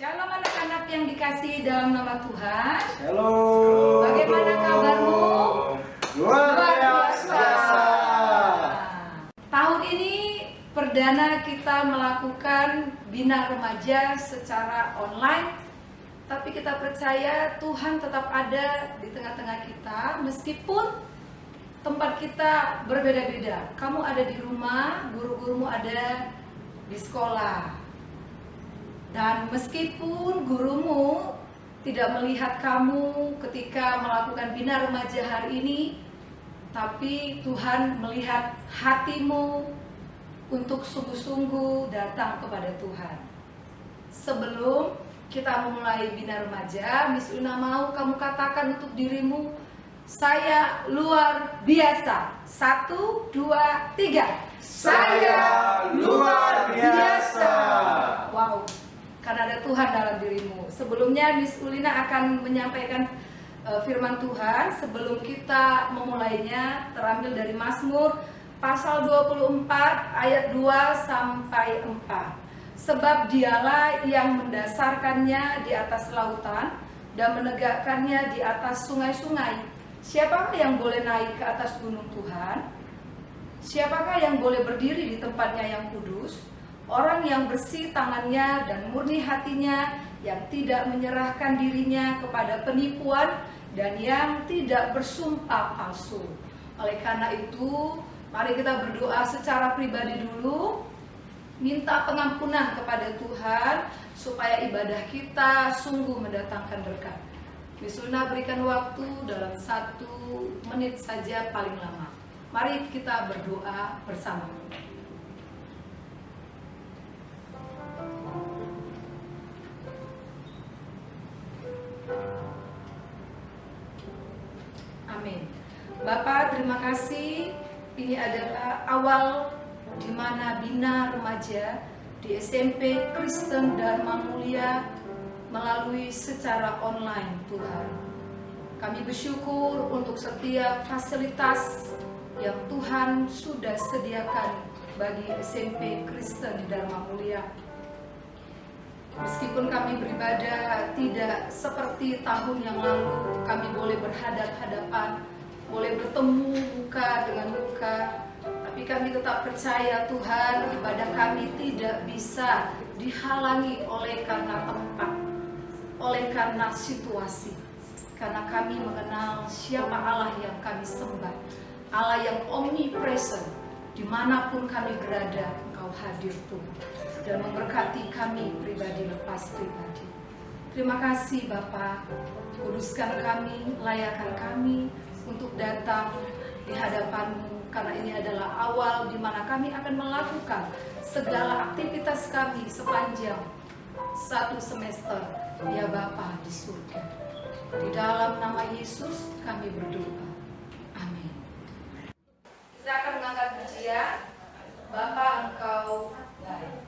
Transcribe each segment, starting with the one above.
Shalom anak-anak yang dikasihi dalam nama Tuhan. Halo. Bagaimana kabarmu? Luar biasa. Tahun ini perdana kita melakukan Bina Remaja secara online. Tapi kita percaya Tuhan tetap ada di tengah-tengah kita meskipun tempat kita berbeda-beda. Kamu ada di rumah, guru-gurumu ada di sekolah. Dan meskipun gurumu tidak melihat kamu ketika melakukan Bina Remaja hari ini, tapi Tuhan melihat hatimu untuk sungguh-sungguh datang kepada Tuhan. Sebelum kita memulai Bina Remaja, Miss Una mau kamu katakan untuk dirimu, saya luar biasa. 1, 2, 3. Saya luar biasa. Wow, karena ada Tuhan dalam dirimu. Sebelumnya Miss Ulina akan menyampaikan firman Tuhan. Sebelum kita memulainya, terambil dari Mazmur pasal 24 ayat 2 sampai 4. Sebab dialah yang mendasarkannya di atas lautan dan menegakkannya di atas sungai-sungai. Siapakah yang boleh naik ke atas gunung Tuhan? Siapakah yang boleh berdiri di tempatnya yang kudus? Orang yang bersih tangannya dan murni hatinya, yang tidak menyerahkan dirinya kepada penipuan dan yang tidak bersumpah palsu. Oleh karena itu, mari kita berdoa secara pribadi dulu, minta pengampunan kepada Tuhan supaya ibadah kita sungguh mendatangkan berkat. Miss Una berikan waktu dalam 1 menit saja paling lama. Mari kita berdoa bersama. Amin. Bapak, terima kasih. Ini adalah awal di mana Bina Remaja di SMP Kristen Dharma Mulia melalui secara online, Tuhan. Kami bersyukur untuk setiap fasilitas yang Tuhan sudah sediakan bagi SMP Kristen Dharma Mulia. Meskipun kami beribadah tidak seperti tahun yang lalu, kami boleh berhadap-hadapan, boleh bertemu muka dengan muka, tapi kami tetap percaya Tuhan, ibadah kami tidak bisa dihalangi oleh karena tempat, oleh karena situasi. Karena kami mengenal siapa Allah yang kami sembah, Allah yang omnipresent, dimanapun kami berada, Engkau hadir Tuhan, dan memberkati kami pribadi lepas pribadi. Terima kasih Bapa, kuduskan kami, layakan kami untuk datang di hadapan-Mu, karena ini adalah awal di mana kami akan melakukan segala aktivitas kami sepanjang 1 semester, ya Bapa di surga. Di dalam nama Yesus kami berdoa. Amin. Kita akan mengangkat pujian, Bapa Engkau baik.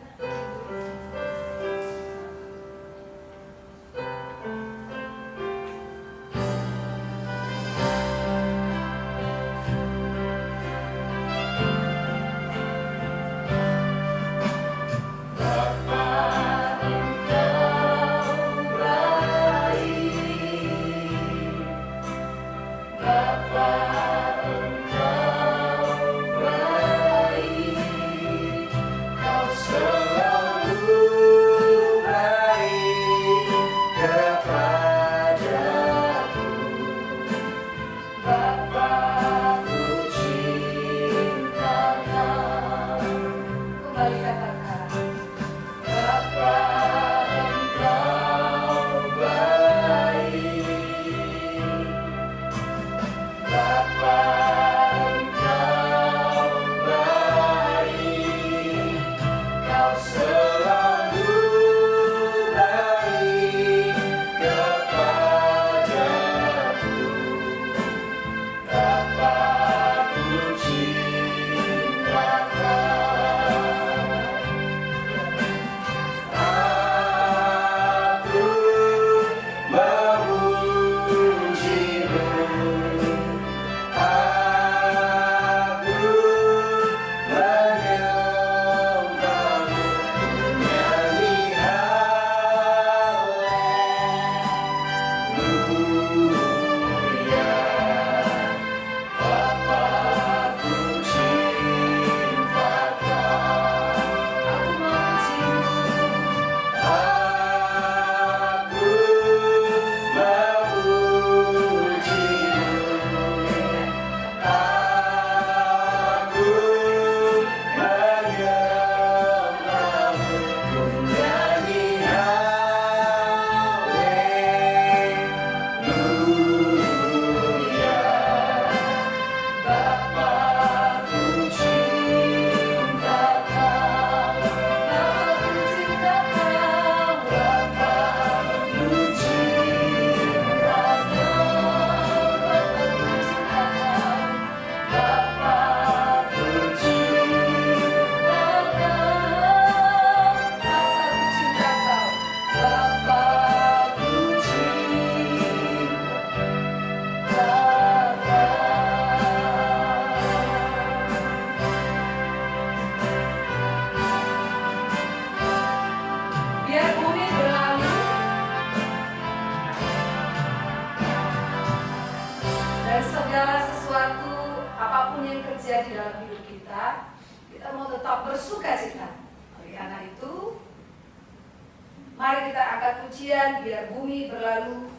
Mari kita angkat pujian biar bumi berlalu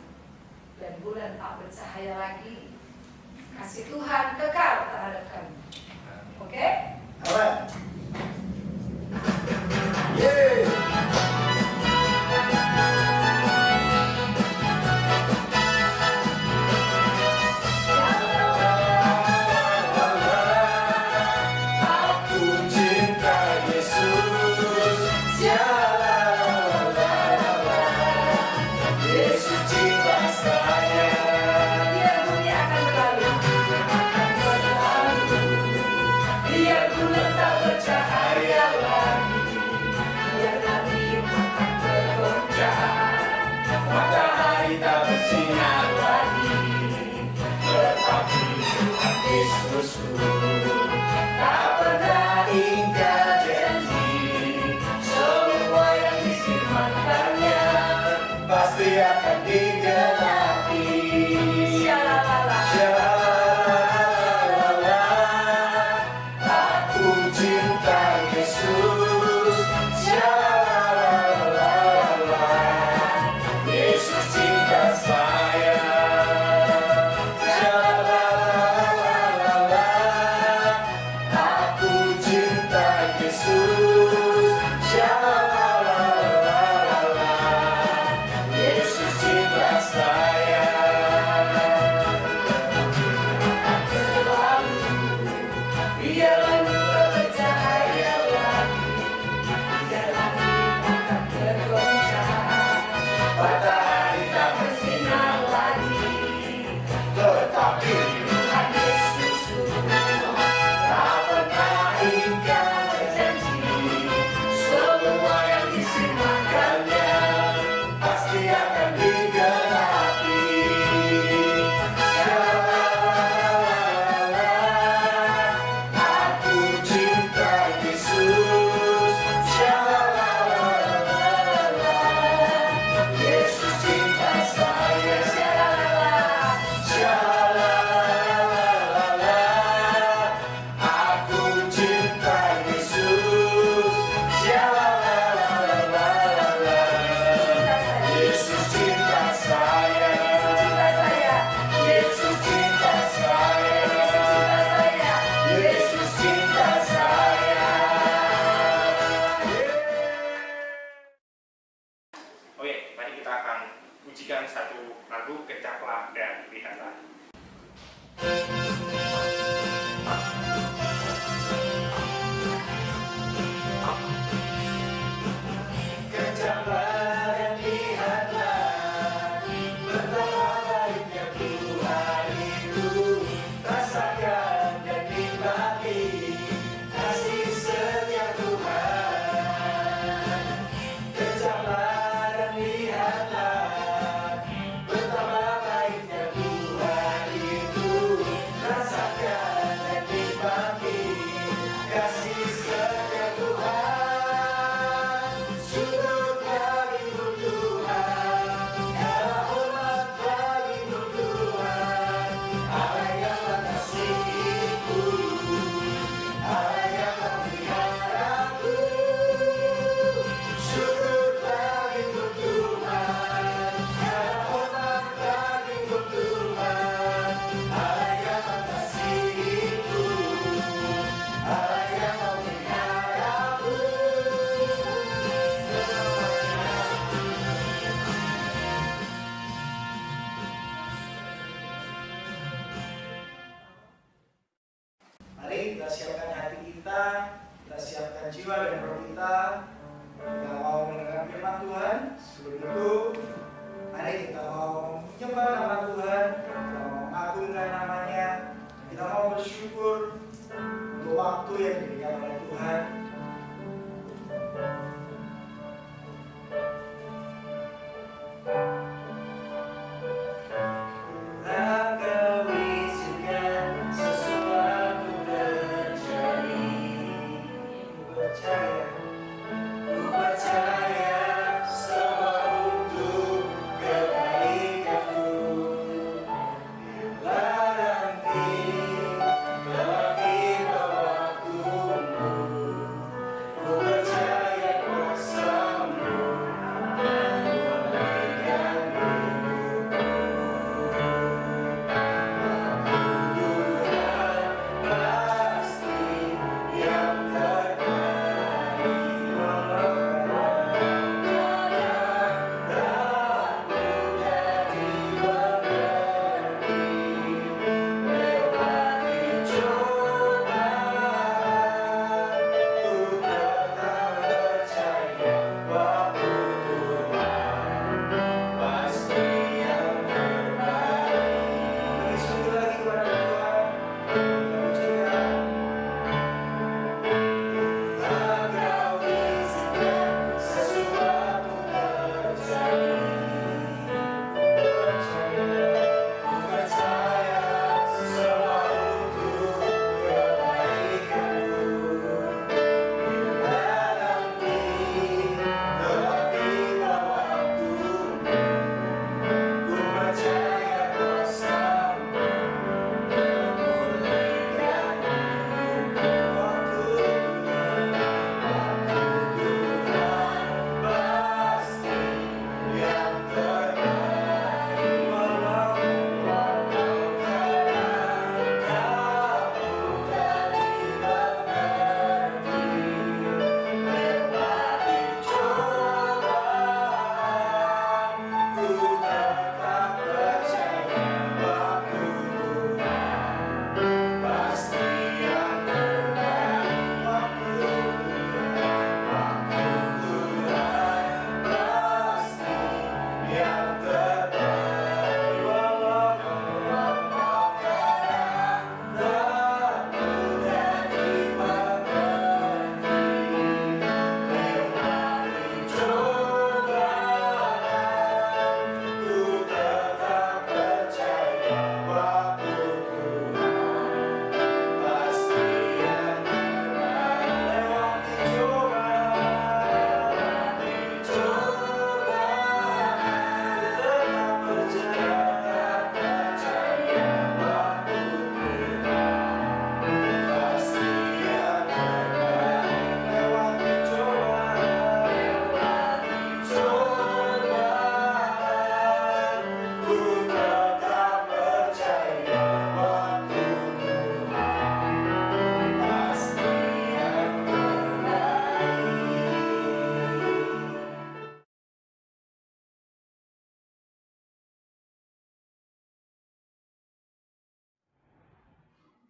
dan bulan tak bercahaya lagi. Kasih Tuhan kekal terhadap kami. Oke? Amen. Yeay. Aku cinta Yesus. Yesus cinta saya. Biar bumi akan berlalu, biar bulan tak bercahaya lagi, biar langit akan bergoncang, Matahari tak bersinar lagi, tetapi Tuhan Yesusku tak pernah ingkar janji. Semua yang difirmankannya pasti akan digenapi. Syalalala. Syalalala, aku cinta Yesus. Syalalala, Yesus cinta saya. Syalalala, aku cinta Yesus. Syalalala, Yesus cinta saya. Biar langit tak bercahaya lagi, biar langit akan bergoncang, Matahari tak bersinar lagi, tetapi Tuhan Yesusku tak pernah ingkar janji. Semua yang difirmankannya pasti akan digenapi. Syalalala, aku cinta Yesus. Syalalala, Yesus cinta saya. Syalalala, aku cinta Yesus. Syalalala, Yesus cinta saya. Yesus cinta saya. Yesus cinta saya. Oke, mari kita akan pujikan satu lagu Kecaplah dan Lihatlah. Kecaplah dan lihatlah betapa baiknya Tuhan itu. Rasakan dan nikmati kasih setia Tuhan. Kecaplah dan lihatlah betapa baiknya Tuhan itu.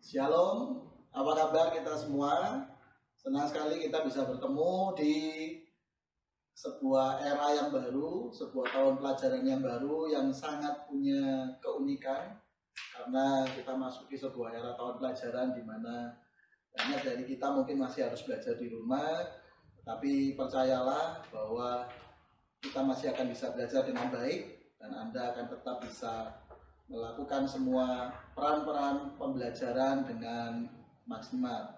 Shalom, apa kabar kita semua? Senang sekali kita bisa bertemu di sebuah era yang baru, sebuah tahun pelajaran yang baru yang sangat punya keunikan karena kita masuki sebuah era tahun pelajaran di mana banyak dari kita mungkin masih harus belajar di rumah, tapi percayalah bahwa kita masih akan bisa belajar dengan baik dan Anda akan tetap bisa melakukan semua peran-peran pembelajaran dengan maksimal.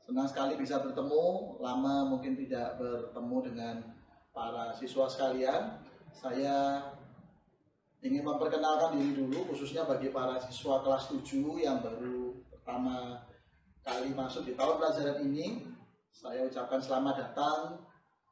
Senang sekali bisa bertemu, lama mungkin tidak bertemu dengan para siswa sekalian. Saya ingin memperkenalkan diri dulu, khususnya bagi para siswa kelas 7 yang baru pertama kali masuk di tahun pelajaran ini. Saya ucapkan selamat datang,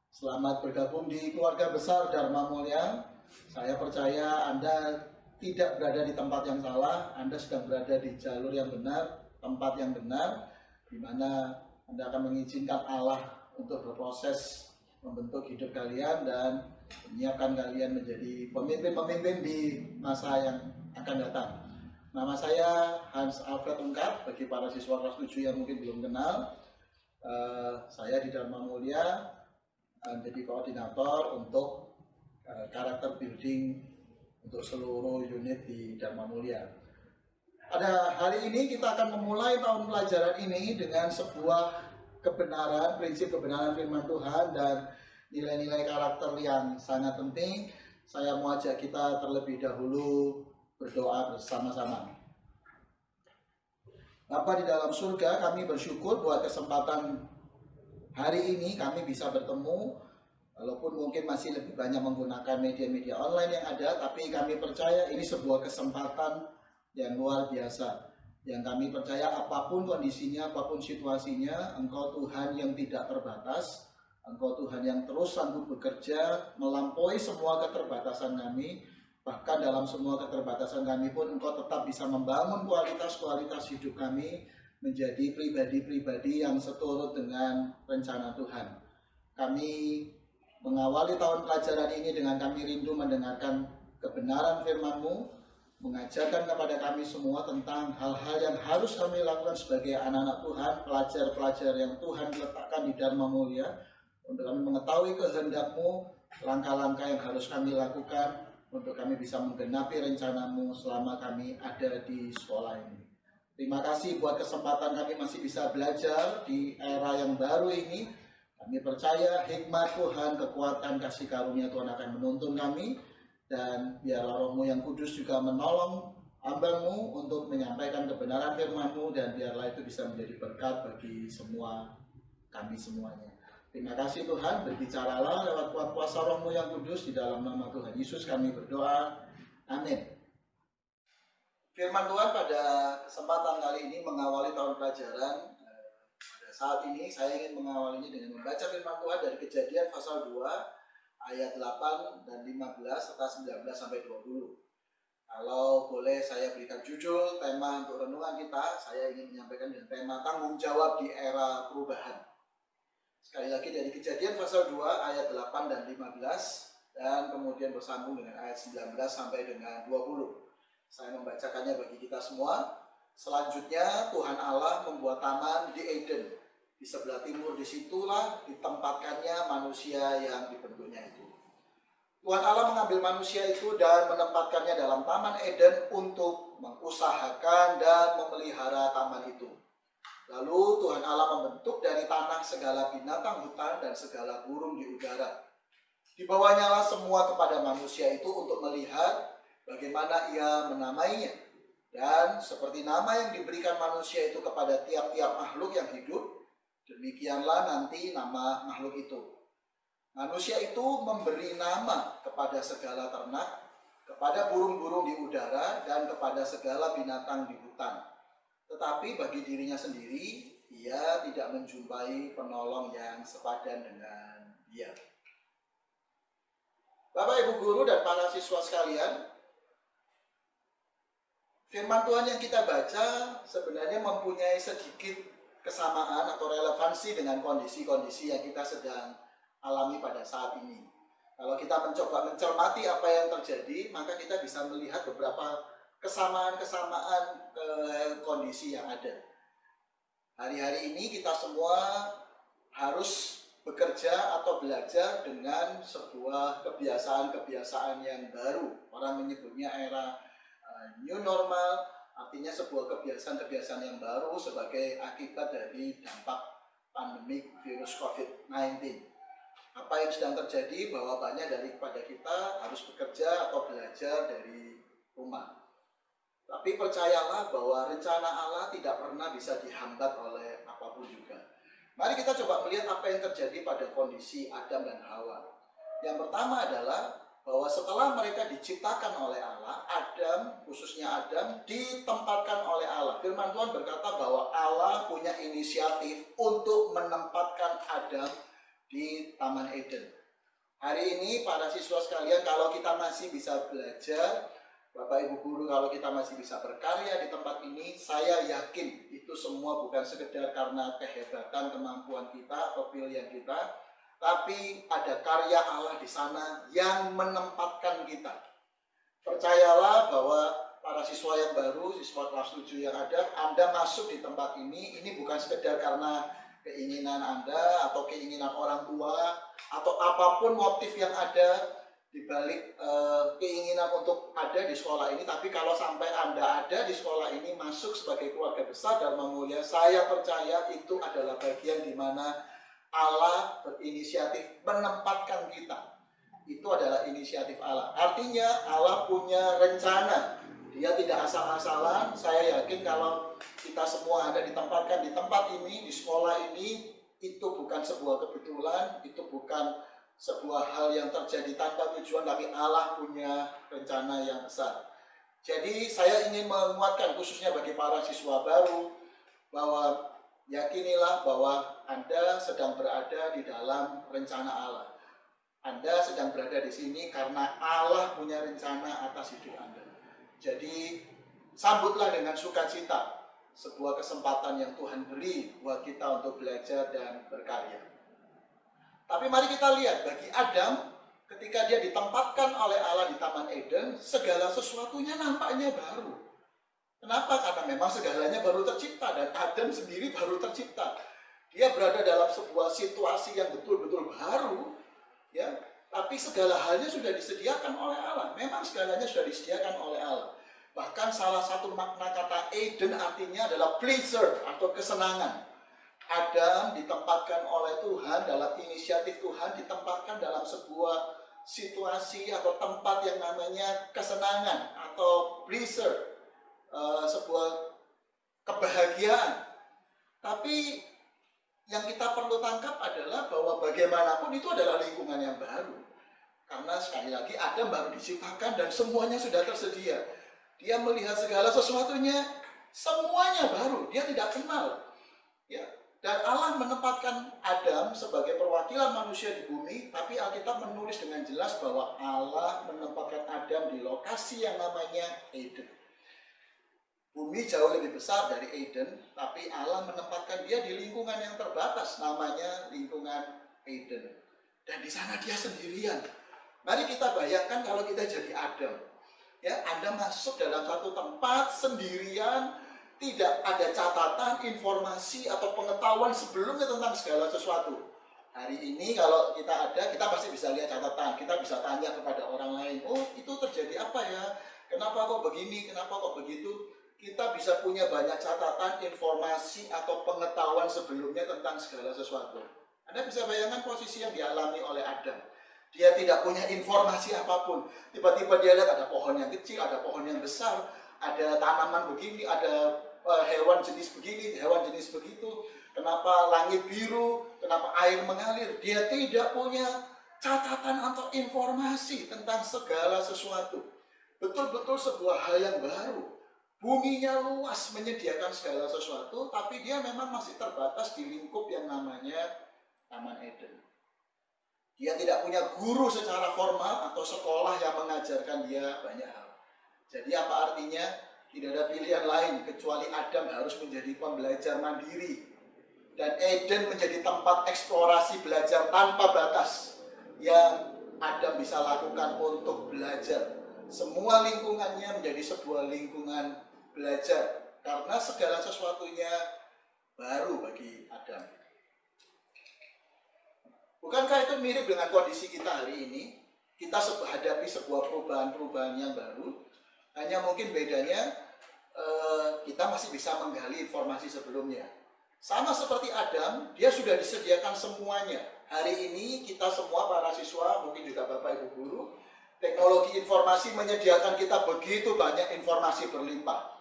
selamat bergabung di keluarga besar Dharma Mulia. Saya percaya Anda tidak berada di tempat yang salah, Anda sedang berada di jalur yang benar, tempat yang benar, di mana Anda akan mengizinkan Allah untuk berproses membentuk hidup kalian dan menyiapkan kalian menjadi pemimpin-pemimpin di masa yang akan datang. Nama saya Hans Alfred Ungkap, bagi para siswa kelas 7 yang mungkin belum kenal. Saya di Dharma Mulia menjadi koordinator untuk karakter building untuk seluruh unit di Dharma Mulia. Pada hari ini kita akan memulai tahun pelajaran ini dengan sebuah kebenaran, prinsip kebenaran firman Tuhan dan nilai-nilai karakter yang sangat penting. Saya mau ajak kita terlebih dahulu berdoa bersama-sama. Bapa di dalam surga, kami bersyukur buat kesempatan hari ini kami bisa bertemu. Walaupun mungkin masih lebih banyak menggunakan media-media online yang ada, tapi kami percaya ini sebuah kesempatan yang luar biasa. Yang kami percaya apapun kondisinya, apapun situasinya, Engkau Tuhan yang tidak terbatas, Engkau Tuhan yang terus sanggup bekerja, melampaui semua keterbatasan kami. Bahkan dalam semua keterbatasan kami pun Engkau tetap bisa membangun kualitas-kualitas hidup kami menjadi pribadi-pribadi yang seturut dengan rencana Tuhan. Kami mengawali tahun pelajaran ini dengan kami rindu mendengarkan kebenaran firman-Mu, mengajarkan kepada kami semua tentang hal-hal yang harus kami lakukan sebagai anak-anak Tuhan, pelajar-pelajar yang Tuhan letakkan di Dharma Mulia, untuk kami mengetahui kehendak-Mu, langkah-langkah yang harus kami lakukan, untuk kami bisa menggenapi rencana-Mu selama kami ada di sekolah ini. Terima kasih buat kesempatan kami masih bisa belajar di era yang baru ini. Kami percaya hikmat Tuhan, kekuatan, kasih karunia Tuhan akan menuntun kami. Dan biarlah Roh-Mu yang kudus juga menolong hamba-Mu untuk menyampaikan kebenaran firman-Mu. Dan biarlah itu bisa menjadi berkat bagi semua kami semuanya. Terima kasih Tuhan, berbicaralah lewat kuat kuasa Roh-Mu yang kudus. Di dalam nama Tuhan Yesus kami berdoa. Amin. Firman Tuhan pada kesempatan kali ini mengawali tahun pelajaran. Saat ini saya ingin mengawalinya dengan membaca firman Tuhan dari Kejadian pasal 2 ayat 8 dan 15 serta 19 sampai 20. Kalau boleh saya berikan judul tema untuk renungan kita, saya ingin menyampaikan dengan tema tanggung jawab di era perubahan. Sekali lagi dari Kejadian pasal 2 ayat 8 dan 15 dan kemudian bersambung dengan ayat 19 sampai dengan 20. Saya membacakannya bagi kita semua. Selanjutnya Tuhan Allah membuat taman di Eden. Di sebelah timur disitulah ditempatkannya manusia yang dibentuknya itu. Tuhan Allah mengambil manusia itu dan menempatkannya dalam taman Eden untuk mengusahakan dan memelihara taman itu. Lalu Tuhan Allah membentuk dari tanah segala binatang hutan dan segala burung di udara. Dibawanyalah semua kepada manusia itu untuk melihat bagaimana ia menamainya. Dan seperti nama yang diberikan manusia itu kepada tiap-tiap makhluk yang hidup, demikianlah nanti nama makhluk itu. Manusia itu memberi nama kepada segala ternak, kepada burung-burung di udara, dan kepada segala binatang di hutan. Tetapi bagi dirinya sendiri, ia tidak menjumpai penolong yang sepadan dengan dia. Bapak, Ibu Guru, dan para siswa sekalian, firman Tuhan yang kita baca sebenarnya mempunyai sedikit kesamaan atau relevansi dengan kondisi-kondisi yang kita sedang alami pada saat ini. Kalau kita mencoba mencermati apa yang terjadi, maka kita bisa melihat beberapa kesamaan-kesamaan kondisi yang ada. Hari-hari ini kita semua harus bekerja atau belajar dengan sebuah kebiasaan-kebiasaan yang baru. Orang menyebutnya era new normal, artinya sebuah kebiasaan-kebiasaan yang baru sebagai akibat dari dampak pandemik virus COVID-19. Apa yang sedang terjadi bahwa banyak daripada kita harus bekerja atau belajar dari rumah. Tapi percayalah bahwa rencana Allah tidak pernah bisa dihambat oleh apapun juga. Mari kita coba melihat apa yang terjadi pada kondisi Adam dan Hawa. Yang pertama adalah bahwa setelah mereka diciptakan oleh Allah, Adam, khususnya Adam, ditempatkan oleh Allah. Firman Tuhan berkata bahwa Allah punya inisiatif untuk menempatkan Adam di Taman Eden. Hari ini para siswa sekalian, kalau kita masih bisa belajar, Bapak Ibu Guru, kalau kita masih bisa berkarya di tempat ini, saya yakin itu semua bukan sekedar karena kehebatan kemampuan kita atau pilihan kita, tapi ada karya Allah di sana yang menempatkan kita. Percayalah bahwa para siswa yang baru, siswa kelas 7 yang ada, Anda masuk di tempat ini bukan sekedar karena keinginan Anda atau keinginan orang tua atau apapun motif yang ada di balik keinginan untuk ada di sekolah ini. Tapi kalau sampai Anda ada di sekolah ini, masuk sebagai keluarga besar dan mulia, saya percaya itu adalah bagian di mana Allah berinisiatif menempatkan kita. Itu adalah inisiatif Allah. Artinya Allah punya rencana. Dia tidak asal-asalan. Saya yakin kalau kita semua ada ditempatkan di tempat ini, di sekolah ini, itu bukan sebuah kebetulan, itu bukan sebuah hal yang terjadi tanpa tujuan, tapi Allah punya rencana yang besar. Jadi saya ingin menguatkan khususnya bagi para siswa baru bahwa yakinilah bahwa Anda sedang berada di dalam rencana Allah. Anda sedang berada di sini karena Allah punya rencana atas hidup Anda. Jadi sambutlah dengan sukacita sebuah kesempatan yang Tuhan beri buat kita untuk belajar dan berkarya. Tapi mari kita lihat, bagi Adam, ketika dia ditempatkan oleh Allah di Taman Eden, segala sesuatunya nampaknya baru. Kenapa? Karena memang segalanya baru tercipta dan Adam sendiri baru tercipta. Dia berada dalam sebuah situasi yang betul-betul baru, ya. Tapi segala halnya sudah disediakan oleh Allah. Memang segalanya sudah disediakan oleh Allah. Bahkan salah satu makna kata Eden artinya adalah pleasure atau kesenangan. Adam ditempatkan oleh Tuhan dalam inisiatif Tuhan, ditempatkan dalam sebuah situasi atau tempat yang namanya kesenangan atau pleasure, sebuah kebahagiaan. Tapi yang kita perlu tangkap adalah bahwa bagaimanapun itu adalah lingkungan yang baru. Karena sekali lagi Adam baru diciptakan dan semuanya sudah tersedia. Dia melihat segala sesuatunya, semuanya baru, dia tidak kenal. Ya. Dan Allah menempatkan Adam sebagai perwakilan manusia di bumi, tapi Alkitab menulis dengan jelas bahwa Allah menempatkan Adam di lokasi yang namanya Eden. Bumi jauh lebih besar dari Eden, tapi Allah menempatkan dia di lingkungan yang terbatas, namanya lingkungan Eden. Dan di sana dia sendirian. Mari kita bayangkan kalau kita jadi Adam. Ya, Anda masuk dalam satu tempat sendirian, tidak ada catatan, informasi, atau pengetahuan sebelumnya tentang segala sesuatu. Hari ini kalau kita ada, kita pasti bisa lihat catatan. Kita bisa tanya kepada orang lain, oh itu terjadi apa ya? Kenapa kok begini? Kenapa kok begitu? Kita bisa punya banyak catatan, informasi, atau pengetahuan sebelumnya tentang segala sesuatu. Anda bisa bayangkan posisi yang dialami oleh Adam. Dia tidak punya informasi apapun. Tiba-tiba dia lihat ada pohon yang kecil, ada pohon yang besar, ada tanaman begini, ada hewan jenis begini, hewan jenis begitu. Kenapa langit biru, kenapa air mengalir. Dia tidak punya catatan atau informasi tentang segala sesuatu. Betul-betul sebuah hal yang baru. Buminya luas menyediakan segala sesuatu, tapi dia memang masih terbatas di lingkup yang namanya Taman Eden. Dia tidak punya guru secara formal atau sekolah yang mengajarkan dia banyak hal. Jadi apa artinya? Tidak ada pilihan lain kecuali Adam harus menjadi pembelajar mandiri. Dan Eden menjadi tempat eksplorasi belajar tanpa batas yang Adam bisa lakukan untuk belajar. semua lingkungannya menjadi sebuah lingkungan belajar karena segala sesuatunya baru bagi Adam. Bukankah itu mirip dengan kondisi kita hari ini? Kita hadapi sebuah perubahan-perubahan yang baru, hanya mungkin bedanya kita masih bisa menggali informasi sebelumnya. Sama seperti Adam, dia sudah disediakan semuanya. Hari ini kita semua para siswa, mungkin juga Bapak Ibu guru, teknologi informasi menyediakan kita begitu banyak informasi berlimpah.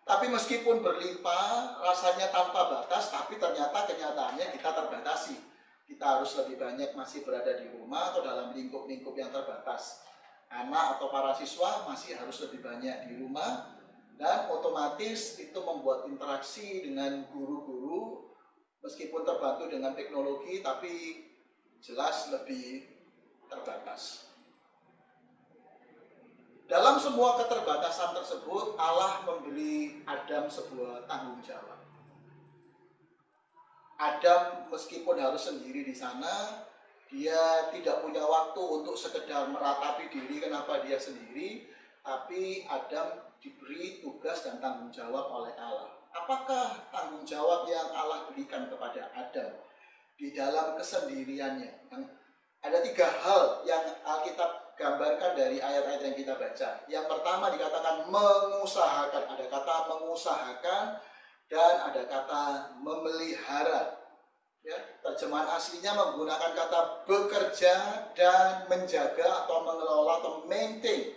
Tapi meskipun berlimpah, rasanya tanpa batas, tapi ternyata kenyataannya kita terbatasi. Kita harus lebih banyak masih berada di rumah atau dalam lingkup-lingkup yang terbatas. Anak atau para siswa masih harus lebih banyak di rumah, dan otomatis itu membuat interaksi dengan guru-guru meskipun terbantu dengan teknologi, tapi jelas lebih terbatas. Dalam semua keterbatasan tersebut, Allah memberi Adam sebuah tanggung jawab. Adam meskipun harus sendiri di sana, dia tidak punya waktu untuk sekedar meratapi diri kenapa dia sendiri, tapi Adam diberi tugas dan tanggung jawab oleh Allah. Apakah tanggung jawab yang Allah berikan kepada Adam di dalam kesendiriannya? Ada 3 hal yang Alkitab gambarkan dari ayat-ayat yang kita baca. Yang pertama dikatakan mengusahakan, ada kata mengusahakan dan ada kata memelihara. Ya, terjemahan aslinya menggunakan kata bekerja dan menjaga atau mengelola atau maintain.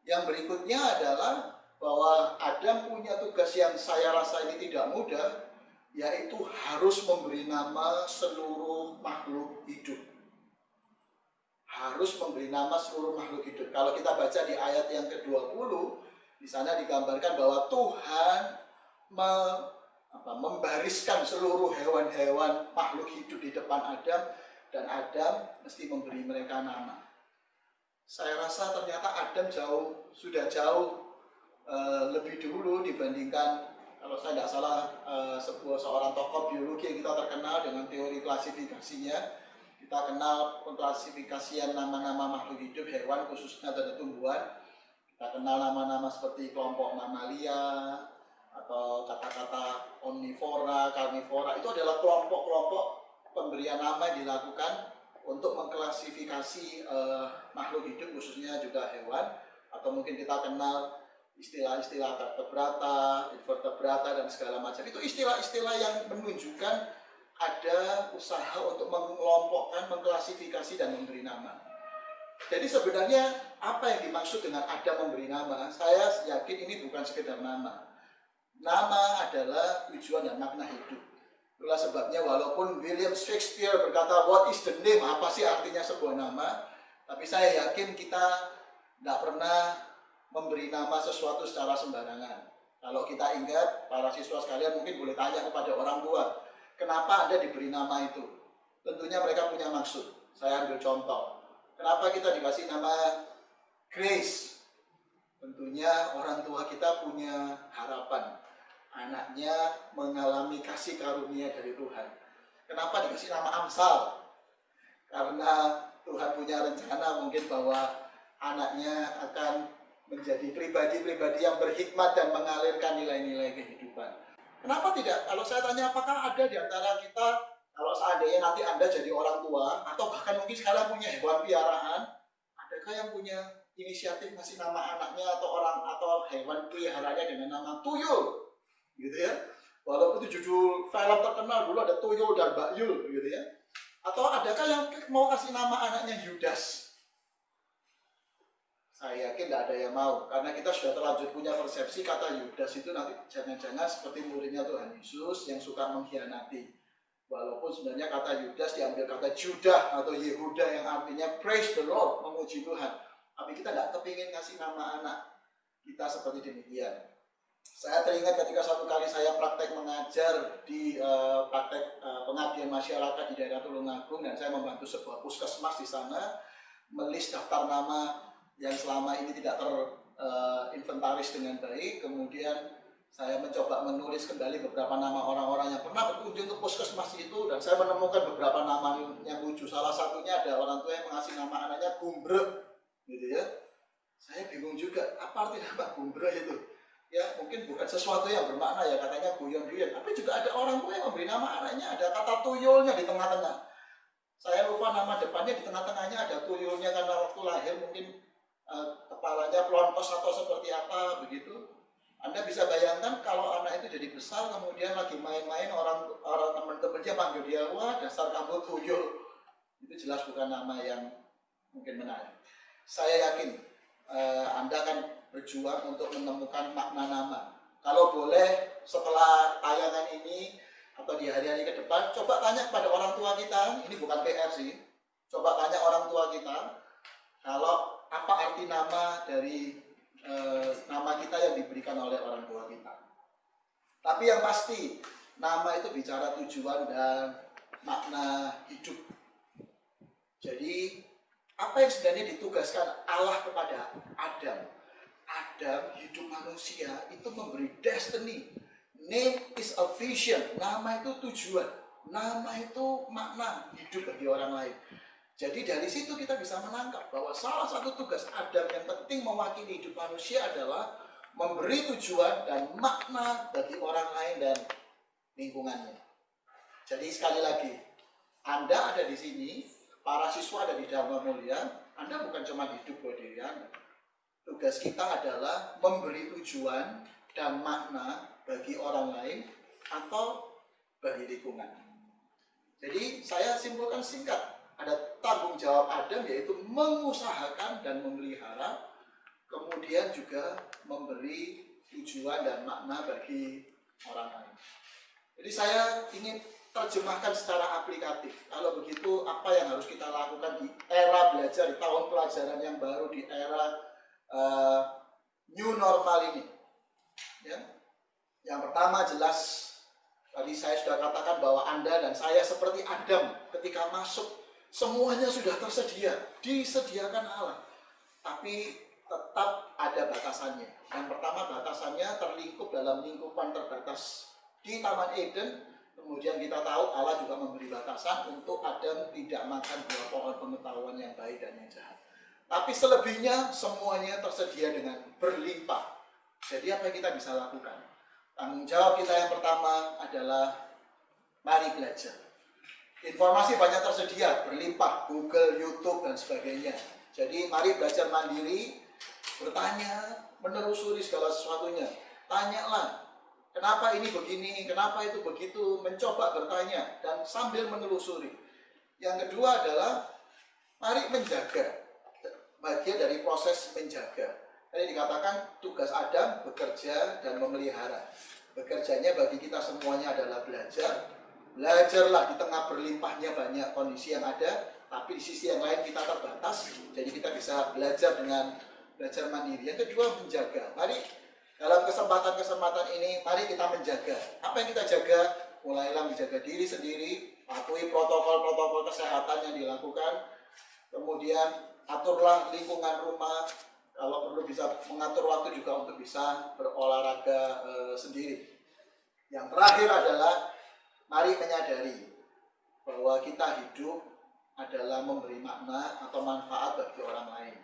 Yang berikutnya adalah bahwa Adam punya tugas yang saya rasa ini tidak mudah, yaitu harus memberi nama seluruh makhluk hidup. Harus memberi nama seluruh makhluk hidup. Kalau kita baca di ayat yang ke-20, di sana digambarkan bahwa Tuhan membariskan seluruh hewan-hewan makhluk hidup di depan Adam, dan Adam mesti memberi mereka nama. Saya rasa ternyata Adam sudah jauh lebih dulu dibandingkan, kalau saya tidak salah, seorang tokoh biologi yang kita terkenal dengan teori klasifikasinya. Kita kenal pengklasifikasian nama-nama makhluk hidup, hewan khususnya dan tumbuhan. Kita kenal nama-nama seperti kelompok mamalia atau kata-kata omnivora, karnivora. Itu adalah kelompok-kelompok pemberian nama yang dilakukan untuk mengklasifikasi makhluk hidup, khususnya juga hewan. Atau mungkin kita kenal istilah-istilah vertebrata, invertebrata, dan segala macam. Itu istilah-istilah yang menunjukkan ada usaha untuk mengelompokkan, mengklasifikasi, dan memberi nama. Jadi sebenarnya apa yang dimaksud dengan Adam memberi nama? Saya yakin ini bukan sekedar nama. Nama adalah tujuan dan makna hidup. Itulah sebabnya walaupun William Shakespeare berkata, what is the name? Apa sih artinya sebuah nama? Tapi saya yakin kita tidak pernah memberi nama sesuatu secara sembarangan. Kalau kita ingat, para siswa sekalian mungkin boleh tanya kepada orang tua, kenapa Anda diberi nama itu? Tentunya mereka punya maksud. Saya ambil contoh. Kenapa kita dikasih nama Grace? Tentunya orang tua kita punya harapan anaknya mengalami kasih karunia dari Tuhan. Kenapa dikasih nama Amsal? Karena Tuhan punya rencana mungkin bahwa anaknya akan menjadi pribadi-pribadi yang berhikmat dan mengalirkan nilai-nilai kehidupan. Kenapa tidak? Kalau saya tanya, apakah ada di antara kita, kalau seandainya nanti Anda jadi orang tua, atau bahkan mungkin sekarang punya hewan piaraan, adakah yang punya inisiatif ngasih nama anaknya atau hewan peliharaannya dengan nama Tuyul? Gitu ya. Walaupun itu judul film terkenal dulu, ada Tuyul dan Mbak Yul, gitu ya. Atau adakah yang mau kasih nama anaknya Yudas? Saya yakin tidak ada yang mau, karena kita sudah terlanjur punya persepsi kata Yudas itu nanti jangan-jangan seperti muridnya Tuhan Yesus yang suka mengkhianati. Walaupun sebenarnya kata Yudas diambil kata Judah atau Yehuda yang artinya praise the Lord, memuji Tuhan. Tapi kita tidak kepingin kasih nama anak kita seperti demikian. Saya teringat ketika satu kali saya praktek mengajar di praktek pengabdian masyarakat di daerah Tulungagung, dan saya membantu sebuah puskesmas di sana, melis daftar nama yang selama ini tidak terinventaris dengan baik. Kemudian saya mencoba menulis kembali beberapa nama orang-orang yang pernah berkunjung ke puskesmas itu, dan saya menemukan beberapa nama yang lucu. Salah satunya ada orang tua yang mengasih nama anaknya Gumbrek, gitu ya. Saya bingung juga, apa arti nama Bumbro itu? Ya mungkin bukan sesuatu yang bermakna ya, katanya guyon-guyon. Tapi juga ada orang tua yang memberi nama anaknya, ada kata tuyulnya di tengah-tengah. Saya lupa nama depannya, di tengah-tengahnya ada tuyulnya karena waktu lahir mungkin kepalanya pelontos atau seperti apa begitu. Anda bisa bayangkan kalau anak itu jadi besar kemudian lagi main-main orang teman-temannya panggil dia, wah dasar kamu tuyul. Itu jelas bukan nama yang mungkin menarik. Saya yakin Anda akan berjuang untuk menemukan makna nama. Kalau boleh setelah tayangan ini atau di hari-hari ke depan, coba tanya kepada orang tua kita, ini bukan PR sih, coba tanya orang tua kita, kalau apa arti nama dari nama kita yang diberikan oleh orang tua kita. Tapi yang pasti, nama itu bicara tujuan dan makna hidup. Jadi, apa yang sebenarnya ditugaskan Allah kepada Adam? Adam, hidup manusia, itu memberi destiny. Name is a vision. Nama itu tujuan. Nama itu makna hidup bagi orang lain. Jadi dari situ kita bisa menangkap bahwa salah satu tugas Adam yang penting mewakili hidup manusia adalah memberi tujuan dan makna bagi orang lain dan lingkungannya. Jadi sekali lagi, Anda ada di sini, para siswa ada di Dharma Mulia, Anda bukan cuma hidup buat diri Anda. Tugas kita adalah memberi tujuan dan makna bagi orang lain atau bagi lingkungan. Jadi saya simpulkan singkat, ada tanggung jawab Adam yaitu mengusahakan dan memelihara, kemudian juga memberi tujuan dan makna bagi orang lain. Jadi saya ingin terjemahkan secara aplikatif. Kalau begitu apa yang harus kita lakukan di era belajar, di tahun pelajaran yang baru, di era new normal ini? Ya. Yang pertama jelas, tadi saya sudah katakan bahwa Anda dan saya seperti Adam ketika masuk, semuanya sudah tersedia, disediakan Allah. Tapi tetap ada batasannya. Yang pertama batasannya terlingkup dalam lingkupan terbatas di Taman Eden. Kemudian kita tahu Allah juga memberi batasan untuk Adam tidak makan buah pohon pengetahuan yang baik dan yang jahat. Tapi selebihnya semuanya tersedia dengan berlimpah. Jadi apa yang kita bisa lakukan? Tanggung jawab kita yang pertama adalah mari belajar. Informasi banyak tersedia, berlimpah, Google, YouTube, dan sebagainya. Jadi mari belajar mandiri, bertanya, menelusuri segala sesuatunya. Tanyalah, kenapa ini begini, kenapa itu begitu, mencoba bertanya, dan sambil menelusuri. Yang kedua adalah, mari menjaga, bagian dari proses menjaga. Tadi dikatakan tugas Adam bekerja dan memelihara. Bekerjanya bagi kita semuanya adalah belajar. Belajarlah di tengah berlimpahnya banyak kondisi yang ada, tapi di sisi yang lain kita terbatas, jadi kita bisa belajar dengan belajar mandiri. Yang kedua menjaga. Mari dalam kesempatan-kesempatan ini, mari kita menjaga. Apa yang kita jaga? Mulailah menjaga diri sendiri, patuhi protokol-protokol kesehatan yang dilakukan, kemudian aturlah lingkungan rumah, kalau perlu bisa mengatur waktu juga untuk bisa berolahraga sendiri. Yang terakhir adalah mari menyadari bahwa kita hidup adalah memberi makna atau manfaat bagi orang lain.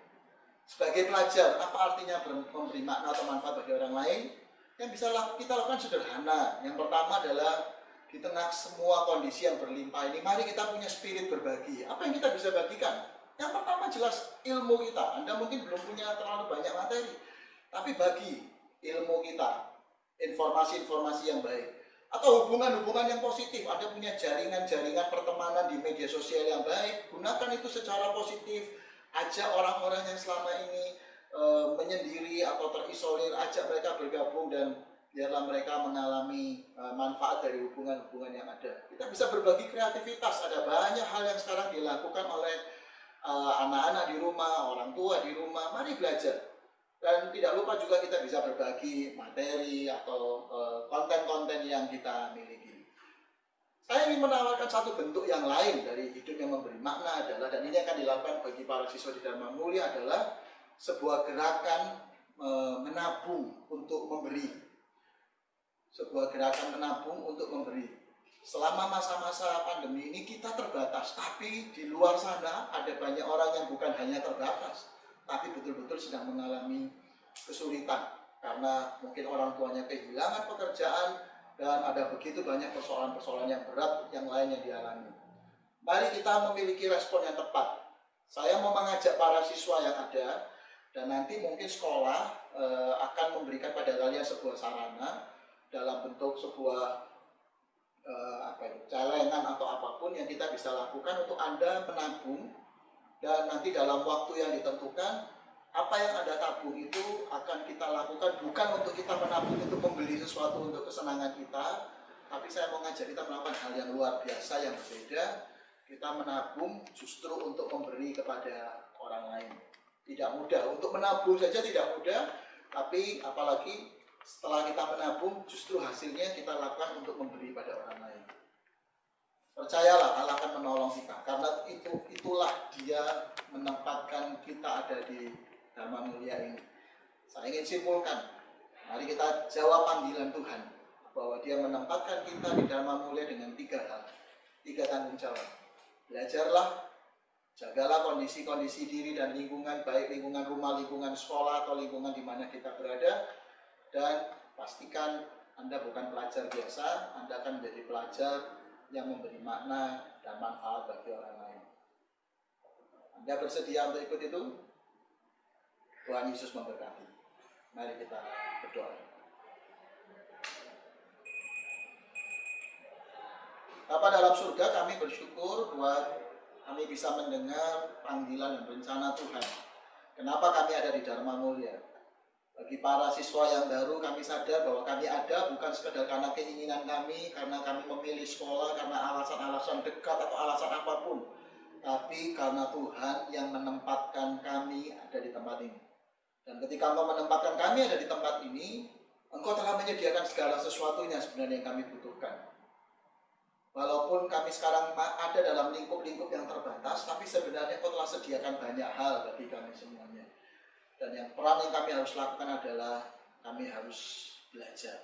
Sebagai pelajar, apa artinya memberi makna atau manfaat bagi orang lain? Yang bisa kita lakukan sederhana. Yang pertama adalah di tengah semua kondisi yang berlimpah ini, mari kita punya spirit berbagi. Apa yang kita bisa bagikan? Yang pertama jelas ilmu kita. Anda mungkin belum punya terlalu banyak materi, tapi bagi ilmu kita, informasi-informasi yang baik. Atau hubungan-hubungan yang positif. Anda punya jaringan-jaringan pertemanan di media sosial yang baik, gunakan itu secara positif. Ajak orang-orang yang selama ini menyendiri atau terisolir, ajak mereka bergabung dan biarlah mereka mengalami manfaat dari hubungan-hubungan yang ada. Kita bisa berbagi kreativitas. Ada banyak hal yang sekarang dilakukan oleh anak-anak di rumah, orang tua di rumah. Mari belajar. Dan tidak lupa juga kita bisa berbagi materi atau konten-konten yang kita miliki. Saya ingin menawarkan satu bentuk yang lain dari hidup yang memberi makna adalah, dan ini akan dilakukan bagi para siswa di Dharma Mulia, adalah sebuah gerakan menabung untuk memberi. Sebuah gerakan menabung untuk memberi. Selama masa-masa pandemi ini kita terbatas, tapi di luar sana ada banyak orang yang bukan hanya terbatas, tapi betul-betul sedang mengalami kesulitan karena mungkin orang tuanya kehilangan pekerjaan dan ada begitu banyak persoalan-persoalan yang berat yang lain yang dialami. Mari kita memiliki respon yang tepat. Saya mau mengajak para siswa yang ada dan nanti mungkin sekolah akan memberikan pada kalian sebuah sarana dalam bentuk sebuah celengan atau apapun yang kita bisa lakukan untuk Anda menabung, dan nanti dalam waktu yang ditentukan apa yang Anda tabung itu akan kita lakukan bukan untuk kita menabung untuk membeli sesuatu untuk kesenangan kita, tapi saya mau ngajak kita melakukan hal yang luar biasa yang berbeda. Kita menabung justru untuk memberi kepada orang lain. Tidak mudah, untuk menabung saja tidak mudah, tapi apalagi setelah kita menabung justru hasilnya kita lakukan untuk memberi pada orang lain. Percayalah, Allah akan menolong kita karena itulah Dia menempatkan kita ada di Dharma Mulia ini. Saya ingin simpulkan, mari kita jawab panggilan Tuhan bahwa Dia menempatkan kita di Dharma Mulia dengan 3 hal, 3 tanggung jawab. Belajarlah, jagalah kondisi-kondisi diri dan lingkungan, baik lingkungan rumah, lingkungan sekolah, atau lingkungan di mana kita berada, dan pastikan Anda bukan pelajar biasa, Anda akan menjadi pelajar yang memberi makna dan manfaat bagi orang lain. Anda bersedia untuk ikut itu? Tuhan Yesus memberkati. Mari kita berdoa. Bapa dalam surga, kami bersyukur buat kami bisa mendengar panggilan dan rencana Tuhan. Kenapa kami ada di Dharma Mulia? Bagi para siswa yang baru, kami sadar bahwa kami ada bukan sekedar karena keinginan kami, karena kami memilih sekolah, karena alasan-alasan dekat atau alasan apapun, tapi karena Tuhan yang menempatkan kami ada di tempat ini. Dan ketika Engkau menempatkan kami ada di tempat ini, Engkau telah menyediakan segala sesuatunya sebenarnya yang kami butuhkan. Walaupun kami sekarang ada dalam lingkup-lingkup yang terbatas, tapi sebenarnya Engkau telah sediakan banyak hal bagi kami semuanya. Dan yang peran yang kami harus lakukan adalah kami harus belajar.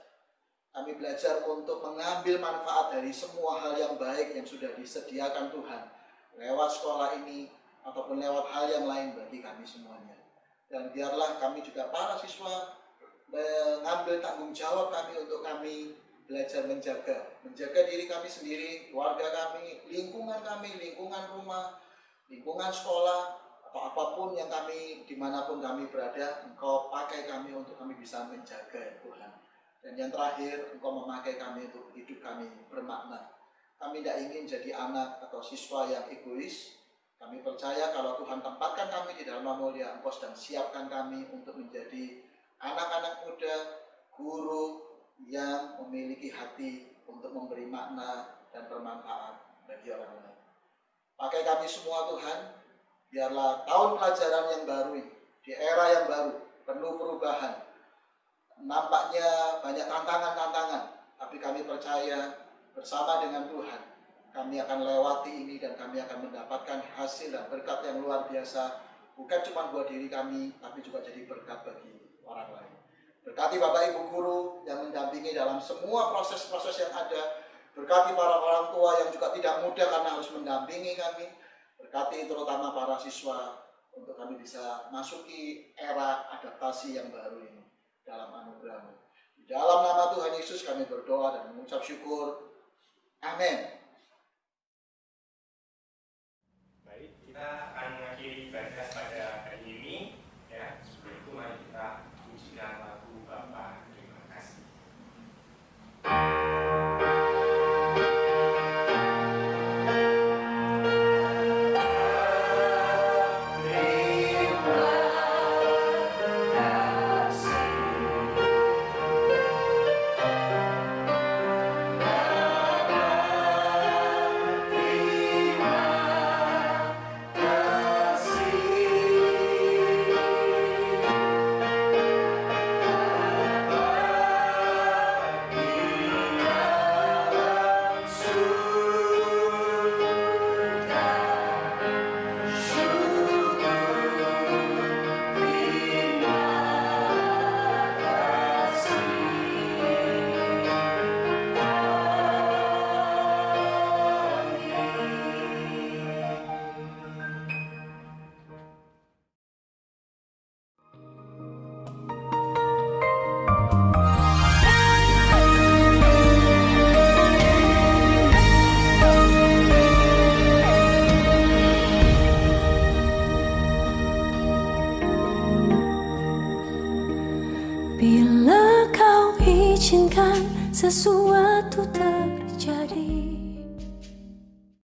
Kami belajar untuk mengambil manfaat dari semua hal yang baik yang sudah disediakan Tuhan lewat sekolah ini ataupun lewat hal yang lain bagi kami semuanya. Dan biarlah kami juga para siswa mengambil tanggung jawab kami untuk kami belajar menjaga diri kami sendiri, keluarga kami, lingkungan rumah, lingkungan sekolah, atau apapun yang kami, dimanapun kami berada, Engkau pakai kami untuk kami bisa menjaga Tuhan. Dan yang terakhir, Engkau memakai kami untuk hidup kami bermakna. Kami tidak ingin jadi anak atau siswa yang egois. Kami percaya kalau Tuhan tempatkan kami di Dharma Mulia, Engkau sedang siapkan kami untuk menjadi anak-anak muda, guru yang memiliki hati untuk memberi makna dan bermanfaat bagi orang lain. Pakai kami semua Tuhan. Biarlah tahun pelajaran yang baru ini, di era yang baru, penuh perubahan. Nampaknya banyak tantangan-tantangan, tapi kami percaya bersama dengan Tuhan, kami akan lewati ini dan kami akan mendapatkan hasil dan berkat yang luar biasa. Bukan cuma buat diri kami, tapi juga jadi berkat bagi orang lain. Berkati Bapak Ibu Guru yang mendampingi dalam semua proses-proses yang ada. Berkati para orang tua yang juga tidak mudah karena harus mendampingi kami. Berkati terutama para siswa untuk kami bisa masuki era adaptasi yang baru ini dalam anugerah-Mu. Di dalam nama Tuhan Yesus kami berdoa dan mengucap syukur. Amin. Baik, kita akan mengakhiri ibadah pada hari ini. Ya, sebelum itu mari kita pujikan lagu Bapa Terima Kasih. Terima kasih. izinkan sesuatu terjadi.